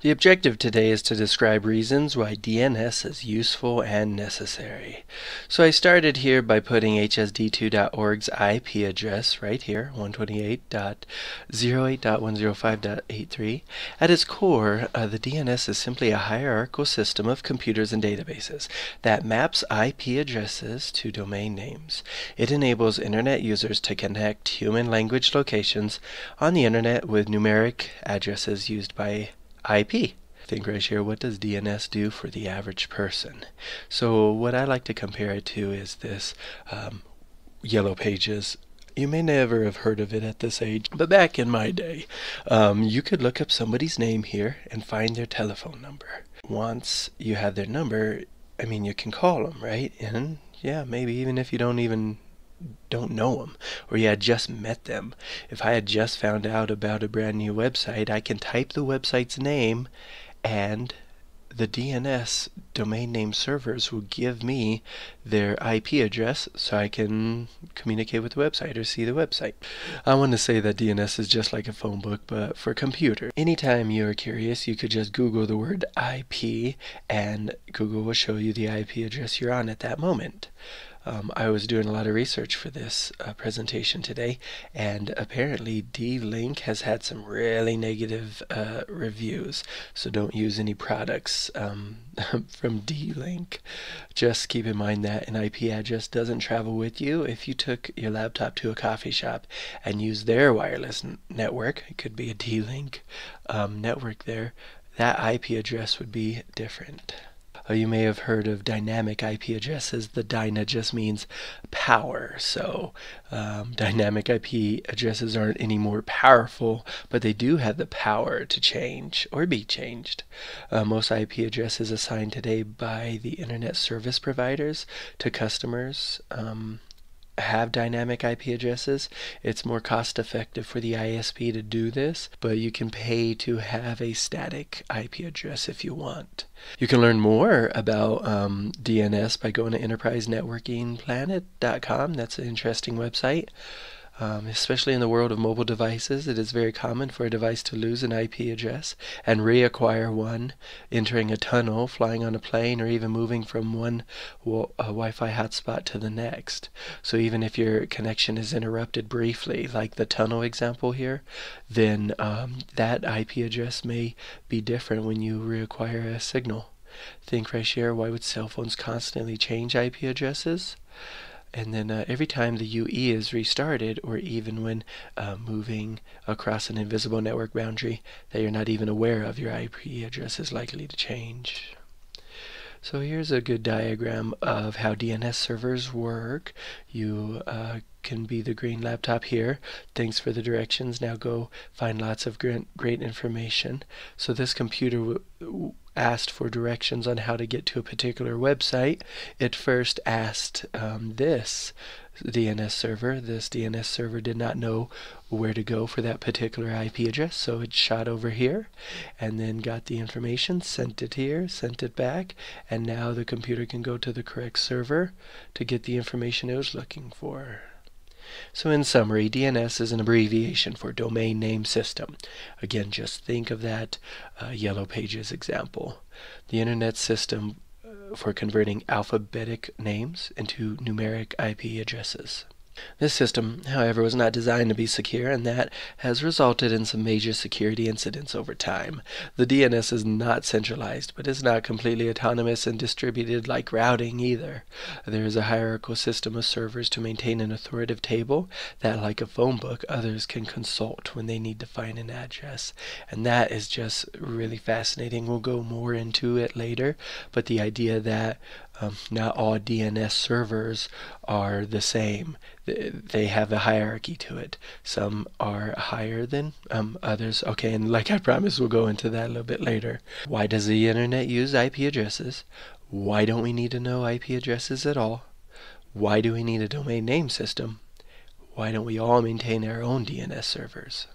The objective today is to describe reasons why DNS is useful and necessary. So I started here by putting hsd2.org's IP address right here, 128.08.105.83. At its core, the DNS is simply a hierarchical system of computers and databases that maps IP addresses to domain names. It enables Internet users to connect human language locations on the Internet with numeric addresses used by IP. Think right here, what does DNS do for the average person? So what I like to compare it to is this Yellow Pages. You may never have heard of it at this age, but back in my day, you could look up somebody's name here and find their telephone number. Once you have their number, you can call them, right? And yeah, maybe even if you don't know them, or you had just met them. If I had just found out about a brand new website, I can type the website's name and the DNS domain name servers will give me their IP address so I can communicate with the website or see the website. I want to say that DNS is just like a phone book, but for computer. Anytime you're curious, you could just Google the word IP and Google will show you the IP address you're on at that moment. I was doing a lot of research for this presentation today, and apparently D-Link has had some really negative reviews, so don't use any products from D-Link. Just keep in mind that an IP address doesn't travel with you. If you took your laptop to a coffee shop and used their wireless network, it could be a D-Link network there, that IP address would be different. You may have heard of dynamic IP addresses. The DYNA just means power. So dynamic IP addresses aren't any more powerful, but they do have the power to change or be changed. Most IP addresses assigned today by the internet service providers to customers have dynamic IP addresses. It's more cost effective for the ISP to do this, but you can pay to have a static IP address if you want. You can learn more about DNS by going to enterprisenetworkingplanet.com. That's an interesting website. Especially in the world of mobile devices, it is very common for a device to lose an IP address and reacquire one, entering a tunnel, flying on a plane, or even moving from one Wi-Fi hotspot to the next. So even if your connection is interrupted briefly, like the tunnel example here, then that IP address may be different when you reacquire a signal. Think right here, why would cell phones constantly change IP addresses? And then every time the UE is restarted, or even when moving across an invisible network boundary that you're not even aware of, your IP address is likely to change. So here's a good diagram of how DNS servers work. You can be the green laptop here. Thanks for the directions. Now go find lots of great information. So this computer asked for directions on how to get to a particular website. It first asked this DNS server. This DNS server did not know where to go for that particular IP address, so it shot over here and then got the information, sent it here, sent it back, and now the computer can go to the correct server to get the information it was looking for. So in summary, DNS is an abbreviation for Domain Name System. Again, just think of that Yellow Pages example. The Internet system for converting alphabetic names into numeric IP addresses. This system, however, was not designed to be secure, and that has resulted in some major security incidents over time. The DNS is not centralized, but it's not completely autonomous and distributed like routing either. There is a hierarchical system of servers to maintain an authoritative table that, like a phone book, others can consult when they need to find an address. And that is just really fascinating. We'll go more into it later, but the idea that not all DNS servers are the same. They have a hierarchy to it. Some are higher than others. Okay, and like I promised, we'll go into that a little bit later. Why does the internet use IP addresses? Why don't we need to know IP addresses at all? Why do we need a domain name system? Why don't we all maintain our own DNS servers?